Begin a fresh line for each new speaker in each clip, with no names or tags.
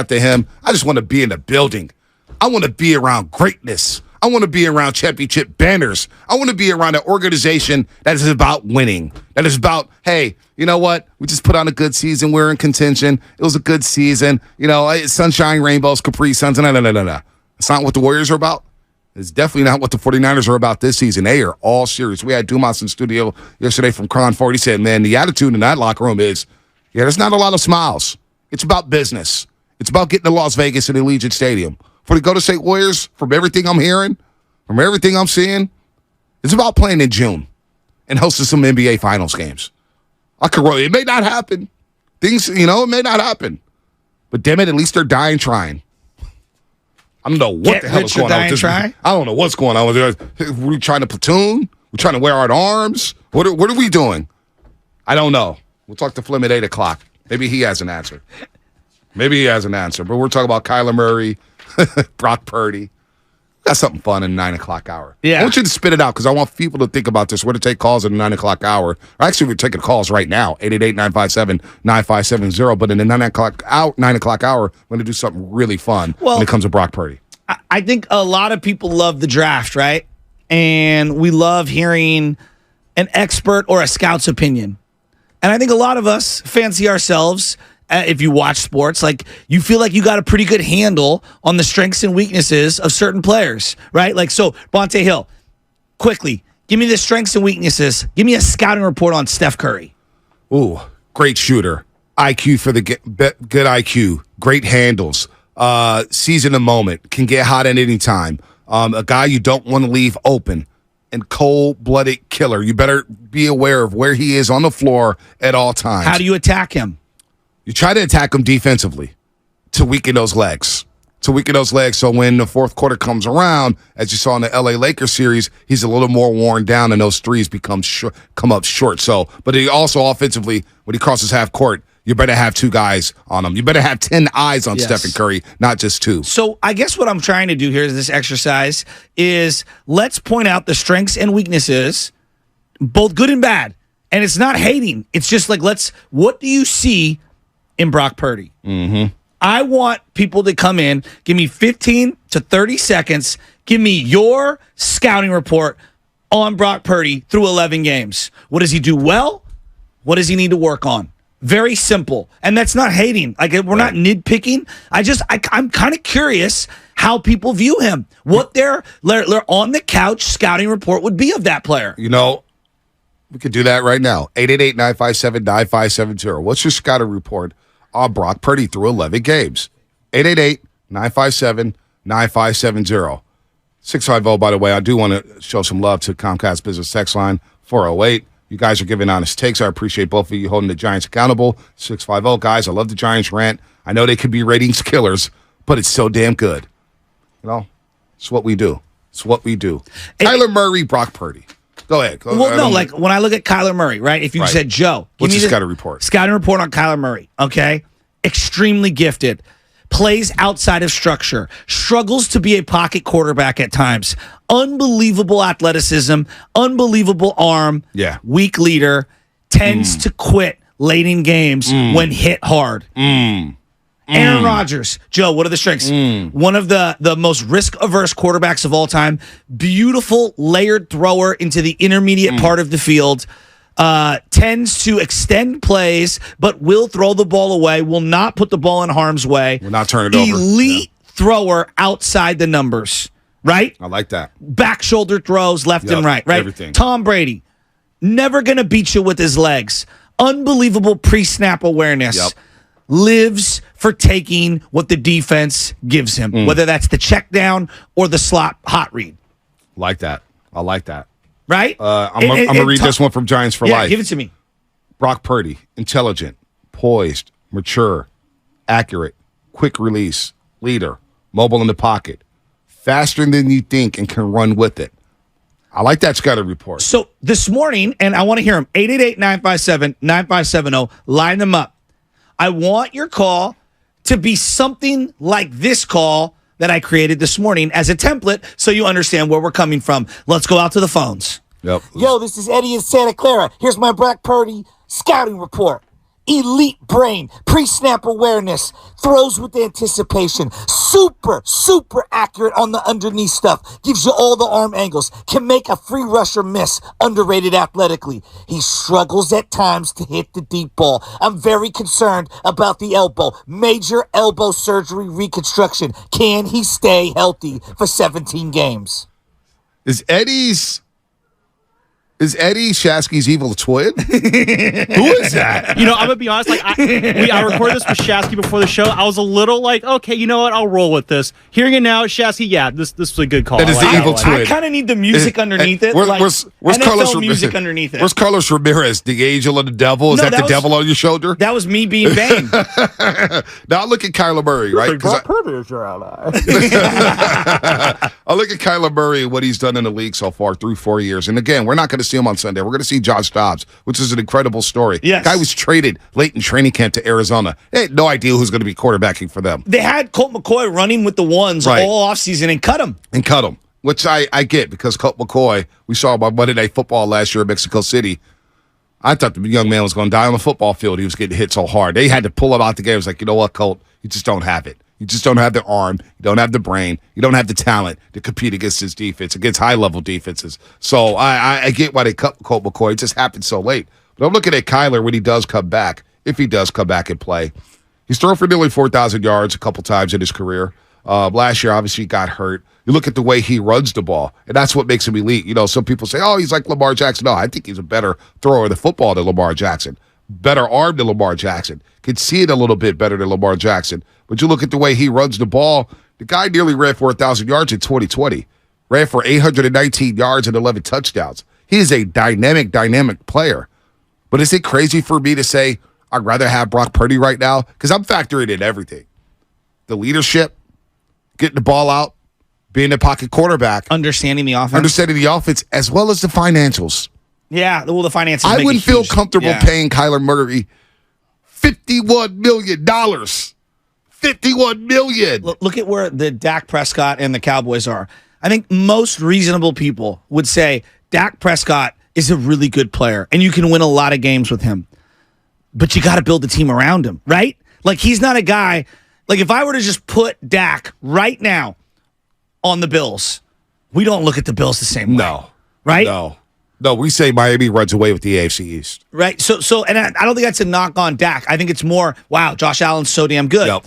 to him. I just want to be in the building. I want to be around greatness. I want to be around championship banners. I want to be around an organization that is about winning. That is about, hey, you know what? We just put on a good season. We're in contention. It was a good season. You know, sunshine, rainbows, Capri Suns. No. It's not what the Warriors are about. It's definitely not what the 49ers are about this season. They are all serious. We had Dumas in studio yesterday from Cron 40. He said, man, the attitude in that locker room is, there's not a lot of smiles. It's about business. It's about getting to Las Vegas and Allegiant Stadium. For the Golden State Warriors, from everything I'm hearing, from everything I'm seeing, it's about playing in June and hosting some NBA Finals games. It may not happen. It may not happen. But damn it, at least they're dying trying. I don't know what the hell is going on with this. I don't know what's going on with this. We're trying to platoon? We're trying to wear out arms? What are we doing? I don't know. We'll talk to Flim at 8 o'clock. Maybe he has an answer. But we're talking about Kyler Murray, Brock Purdy. Got something fun in the 9 o'clock hour.
Yeah.
I want you to spit it out because I want people to think about this. We're to take calls in the 9 o'clock hour. Actually, we're taking calls right now, 888-957-9570. But in the 9 o'clock hour, we're going to do something really fun when it comes to Brock Purdy.
I think a lot of people love the draft, right? And we love hearing an expert or a scout's opinion. And I think a lot of us fancy ourselves, if you watch sports, like you feel like you got a pretty good handle on the strengths and weaknesses of certain players, right? Like, so Bonte Hill, quickly, give me the strengths and weaknesses. Give me a scouting report on Steph Curry.
Ooh, great shooter. IQ for the good IQ. Great handles. Season a moment. Can get hot at any time. A guy you don't want to leave open. And cold-blooded killer. You better be aware of where he is on the floor at all times.
How do you attack him?
You try to attack him defensively to weaken those legs. So when the fourth quarter comes around, as you saw in the LA Lakers series, he's a little more worn down and those threes come up short. So, but he also offensively, when he crosses half court, you better have two guys on him. You better have 10 eyes on Stephen Curry, not just two.
So I guess what I'm trying to do here is this exercise is let's point out the strengths and weaknesses, both good and bad. And it's not hating. It's just like, what do you see in Brock Purdy?
Mm-hmm.
I want people to come in, give me 15 to 30 seconds, give me your scouting report on Brock Purdy through 11 games. What does he do well? What does he need to work on? Very simple. And that's not hating. Like, we're not nitpicking. I'm kind of curious how people view him. What their on the couch scouting report would be of that player.
You know, we could do that right now. 888-957-9570. What's your scouting report on Brock Purdy through 11 games? 888-957-9570. 650, by the way, I do want to show some love to Comcast Business Text Line, 408. You guys are giving honest takes. I appreciate both of you holding the Giants accountable. 650, guys, I love the Giants rant. I know they could be ratings killers, but it's so damn good. You know, it's what we do. Kyler Murray, Brock Purdy. Go ahead.
Like when I look at Kyler Murray, right? If you said, Joe,
what's your scouting report?
Scouting report on Kyler Murray, okay? Extremely gifted. Plays outside of structure. Struggles to be a pocket quarterback at times. Unbelievable athleticism. Unbelievable arm.
Yeah.
Weak leader. Tends to quit late in games when hit hard. Aaron Rodgers. Joe, what are the strengths? One of the most risk-averse quarterbacks of all time. Beautiful layered thrower into the intermediate part of the field. Tends to extend plays, but will throw the ball away, will not put the ball in harm's way.
Will not turn it over.
Elite thrower outside the numbers, right?
I like that.
Back shoulder throws left and right?
Everything.
Tom Brady, never going to beat you with his legs. Unbelievable pre-snap awareness.
Yep.
Lives for taking what the defense gives him, whether that's the check down or the slot hot read.
I like that.
Right?
I'm going to read this one from Giants for Life.
Give it to me.
Brock Purdy, intelligent, poised, mature, accurate, quick release, leader, mobile in the pocket, faster than you think and can run with it. I like that scouting report.
So this morning, and I want to hear them, 888-957-9570, line them up. I want your call to be something like this call that I created this morning as a template so you understand where we're coming from. Let's go out to the phones.
Yep.
Yo, this is Eddie in Santa Clara. Here's my Brock Purdy scouting report. elite brain, pre-snap awareness, throws with anticipation, super accurate on the underneath stuff, gives you all the arm angles, can make a free rusher miss, underrated athletically. He struggles at times to hit the deep ball. I'm very concerned about the elbow. Major elbow surgery reconstruction. Can he stay healthy for 17 games?
Is Eddie Shasky's evil twin? Who is that?
I'm gonna be honest. Like I recorded this with Shasky before the show. I was a little like, okay, you know what? I'll roll with this. Hearing it now, Shasky, yeah, this was a good call.
That is the evil twin.
I kind of need the music underneath it.
Where's
NFL
Carlos
music underneath it?
Where's Carlos Ramirez? The angel of the devil? Is that the devil on your shoulder?
That was me being Bane.
Now I look at Kyler Murray, right?
Brock Purdy is your ally.
I look at Kyler Murray and what he's done in the league so far through 4 years. And again, we're not going to see him on Sunday. We're going to see Josh Dobbs, which is an incredible story.
Yes.
Guy was traded late in training camp to Arizona. They had no idea who's going to be quarterbacking for them.
They had Colt McCoy running with the ones all offseason and cut him.
Which I get because Colt McCoy, we saw him on Monday Night Football last year in Mexico City. I thought the young man was going to die on the football field. He was getting hit so hard. They had to pull him out the game. It was like, you know what, Colt? You just don't have it. You just don't have the arm. You don't have the brain. You don't have the talent to compete against this defense, against high-level defenses. So I get why they cut Colt McCoy. It just happened so late. But I'm looking at Kyler when he does come back, if he does come back and play. He's thrown for nearly 4,000 yards a couple times in his career. Last year, obviously, he got hurt. You look at the way he runs the ball, and that's what makes him elite. Some people say, oh, he's like Lamar Jackson. No, I think he's a better thrower of the football than Lamar Jackson. Better arm than Lamar Jackson. Can see it a little bit better than Lamar Jackson. But you look at the way he runs the ball, the guy nearly ran for 1,000 yards in 2020. Ran for 819 yards and 11 touchdowns. He is a dynamic player. But is it crazy for me to say I'd rather have Brock Purdy right now? Because I'm factoring in everything. The leadership, getting the ball out, being a pocket quarterback.
Understanding the offense.
As well as the financials.
Yeah, well, the finances
I wouldn't feel comfortable paying Kyler Murray $51 million. $51 million.
Look at where the Dak Prescott and the Cowboys are. I think most reasonable people would say Dak Prescott is a really good player, and you can win a lot of games with him. But you got to build a team around him, right? Like, he's not a guy. Like, if I were to just put Dak right now on the Bills, we don't look at the Bills the same way.
No.
Right?
No, we say Miami runs away with the AFC East.
Right. So, and I don't think that's a knock on Dak. I think it's more, wow, Josh Allen's so damn good.
Yep.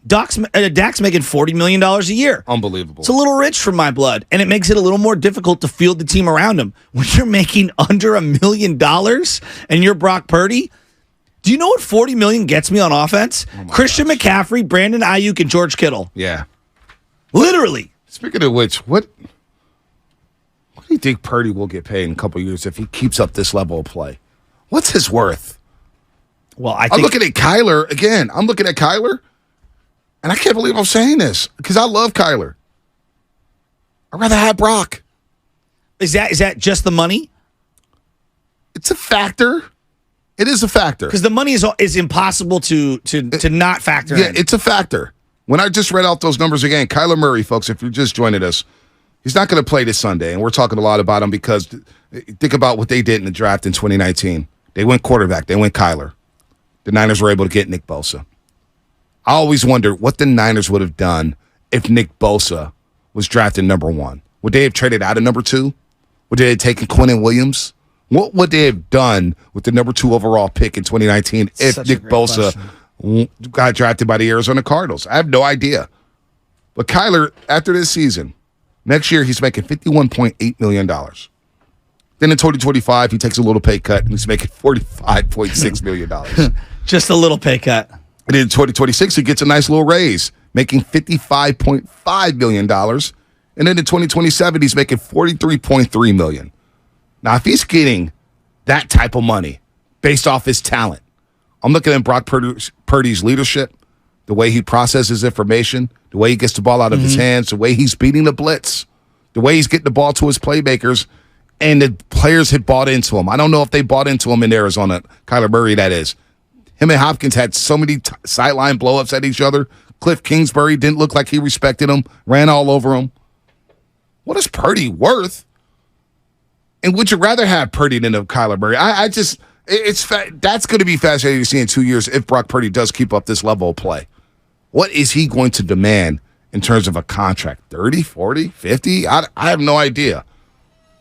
Dak's making $40 million a year.
Unbelievable.
It's a little rich for my blood, and it makes it a little more difficult to field the team around him. When you're making under $1 million and you're Brock Purdy, do you know what $40 million gets me on offense? Christian McCaffrey, Brandon Ayuk, and George Kittle.
Yeah.
Literally.
Speaking of which, what do you think Purdy will get paid in a couple of years if he keeps up this level of play? What's his worth?
Well,
I'm looking at Kyler again. And I can't believe I'm saying this because I love Kyler. I'd rather have Brock.
Is that just the money?
It's a factor. It is a factor.
Because the money is impossible to not factor in.
Yeah, it's a factor. When I just read out those numbers again, Kyler Murray, folks, if you're just joining us, he's not going to play this Sunday, and we're talking a lot about him because think about what they did in the draft in 2019. They went quarterback. They went Kyler. The Niners were able to get Nick Bosa. I always wonder what the Niners would have done if Nick Bosa was drafted number 1. Would they have traded out of number 2? Would they have taken Quinnen Williams? What would they have done with the number 2 overall pick in 2019 if Nick Bosa got drafted by the Arizona Cardinals? I have no idea. But Kyler, after this season, next year he's making $51.8 million. Then in 2025, he takes a little pay cut and he's making $45.6 million.
Just a little pay cut.
And in 2026, he gets a nice little raise, making $55.5 million. And then in 2027, he's making $43.3 million. Now, if he's getting that type of money based off his talent, I'm looking at Brock Purdy's leadership, the way he processes information, the way he gets the ball out of his hands, the way he's beating the blitz, the way he's getting the ball to his playmakers, and the players had bought into him. I don't know if they bought into him in Arizona, Kyler Murray, that is. Him and Hopkins had so many sideline blow-ups at each other. Cliff Kingsbury didn't look like he respected him, ran all over him. What is Purdy worth? And would you rather have Purdy than a Kyler Murray? That's going to be fascinating to see in 2 years if Brock Purdy does keep up this level of play. What is he going to demand in terms of a contract? 30, 40, 50? I have no idea.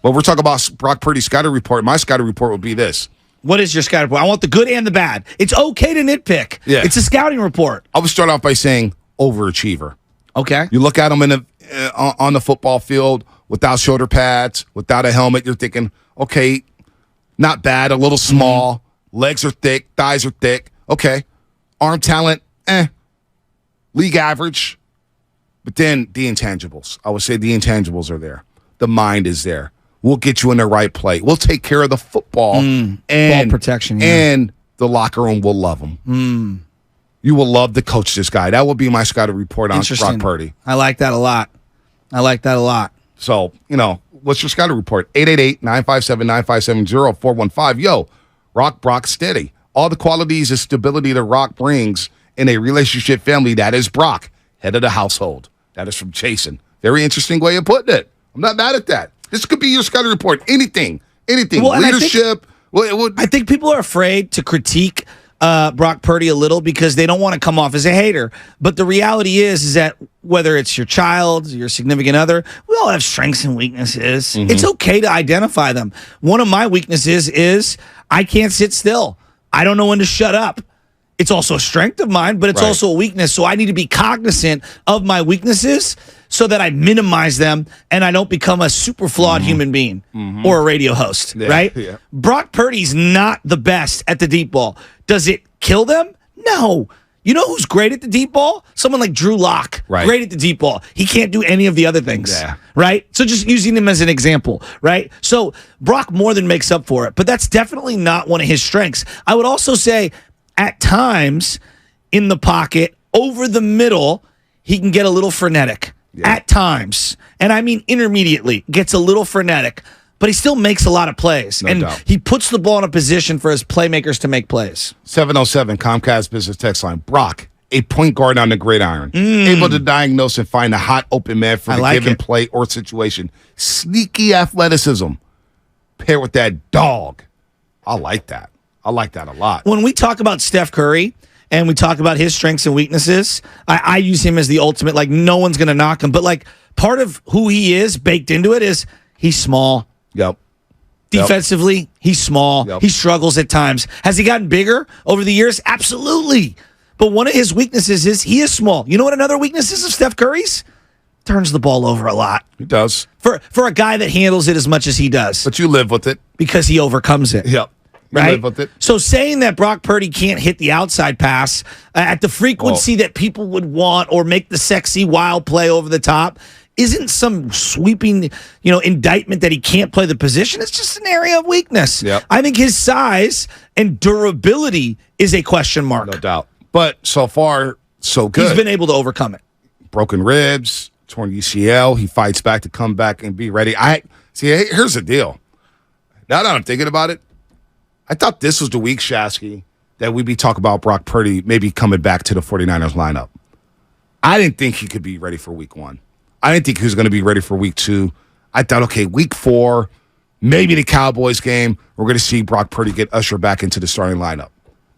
But we're talking about Brock Purdy's scouting report. My scouting report would be this.
What is your scouting report? I want the good and the bad. It's okay to nitpick.
Yeah.
It's a scouting report.
I would start off by saying overachiever.
Okay.
You look at him on the football field without shoulder pads, without a helmet, you're thinking, okay, not bad, a little small, legs are thick, thighs are thick, okay. Arm talent, league average. But then the intangibles. I would say the intangibles are there. The mind is there. We'll get you in the right play. We'll take care of the football and
ball protection, yeah.
And the locker room will love him. You will love to coach this guy. That will be my scouting report on Brock Purdy.
I like that a lot.
So, what's your scouting report? 888-957-9570-415. Yo, Brock steady. All the qualities and stability that Rock brings in a relationship family, that is Brock, head of the household. That is from Jason. Very interesting way of putting it. I'm not mad at that. This could be your scouting report. Anything.
Well,
Leadership.
I think people are afraid to critique Brock Purdy a little because they don't want to come off as a hater. But the reality is that whether it's your child, your significant other, we all have strengths and weaknesses. Mm-hmm. It's okay to identify them. One of my weaknesses is I can't sit still. I don't know when to shut up. It's also a strength of mine, but it's also a weakness. So I need to be cognizant of my weaknesses so that I minimize them and I don't become a super flawed human being or a radio host, right?
Yeah.
Brock Purdy's not the best at the deep ball. Does it kill them? No. You know who's great at the deep ball? Someone like Drew Lock.
Right.
Great at the deep ball. He can't do any of the other things.
Yeah.
Right? So just using him as an example, right? So Brock more than makes up for it, but that's definitely not one of his strengths. I would also say at times in the pocket, over the middle, he can get a little frenetic. Yeah. At times. And I mean intermediately, gets a little frenetic, but he still makes a lot of plays.
No doubt.
He puts the ball in a position for his playmakers to make plays.
707 Comcast Business Text Line. Brock, a point guard on the gridiron. Able to diagnose and find a hot open man for the given play or situation. Sneaky athleticism. Paired with that dog. I like that. I like that a lot.
When we talk about Steph Curry and we talk about his strengths and weaknesses, I use him as the ultimate, like no one's going to knock him. But like part of who he is baked into it is he's small.
Yep.
Defensively, he's small.
Yep.
He struggles at times. Has he gotten bigger over the years? Absolutely. But one of his weaknesses is he is small. You know what another weakness is of Steph Curry's? Turns the ball over a lot.
He does.
For a guy that handles it as much as he does.
But you live with it.
Because he overcomes it.
Yep. You
right?
live with it.
So saying that Brock Purdy can't hit the outside pass at the frequency that people would want or make the sexy wild play over the top isn't some sweeping, indictment that he can't play the position. It's just an area of weakness.
Yep.
I think his size and durability is a question mark.
No doubt. But so far, so good.
He's been able to overcome it.
Broken ribs, torn UCL. He fights back to come back and be ready. Here's the deal. Now that I'm thinking about it, I thought this was the week, Shasky, that we'd be talking about Brock Purdy maybe coming back to the 49ers lineup. I didn't think he could be ready for week 1. I didn't think he was going to be ready for week 2. I thought, okay, week 4, maybe the Cowboys game, we're going to see Brock Purdy get ushered back into the starting lineup.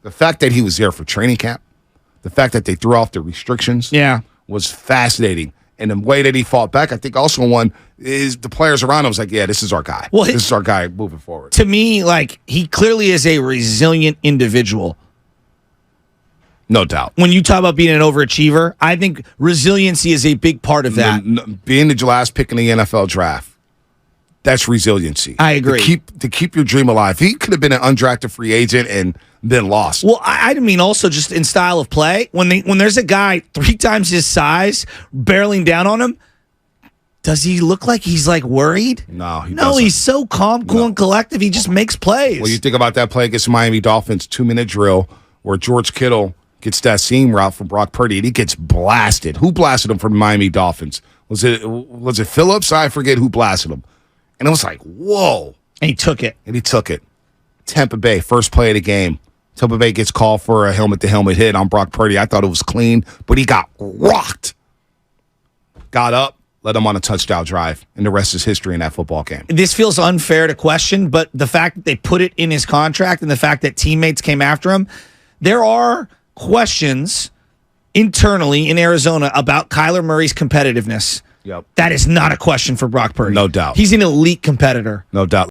The fact that he was there for training camp, the fact that they threw off the restrictions was fascinating. And the way that he fought back, I think also one is the players around him was like, yeah, this is our guy. Well, this is our guy moving forward.
To me, he clearly is a resilient individual.
No doubt.
When you talk about being an overachiever, I think resiliency is a big part of that.
Being the last pick in the NFL draft, that's resiliency.
I agree.
To keep your dream alive. He could have been an undrafted free agent and been lost.
Well, I mean also just in style of play. When there's a guy 3 times his size barreling down on him, does he look like he's worried?
No, he
doesn't. He's so calm, cool, and collective. He just makes plays.
Well, you think about that play against the Miami Dolphins, 2-minute drill where George Kittle gets that seam route from Brock Purdy, and he gets blasted. Who blasted him from the Miami Dolphins? Was it Phillips? I forget who blasted him. And it was like, whoa.
And he took it.
Tampa Bay, first play of the game. Tampa Bay gets called for a helmet-to-helmet hit on Brock Purdy. I thought it was clean, but he got rocked. Got up, led them on a touchdown drive, and the rest is history in that football game.
This feels unfair to question, but the fact that they put it in his contract and the fact that teammates came after him, there are questions internally in Arizona about Kyler Murray's competitiveness.
Yep.
That is not a question for Brock Purdy.
No doubt.
He's an elite competitor.
No doubt.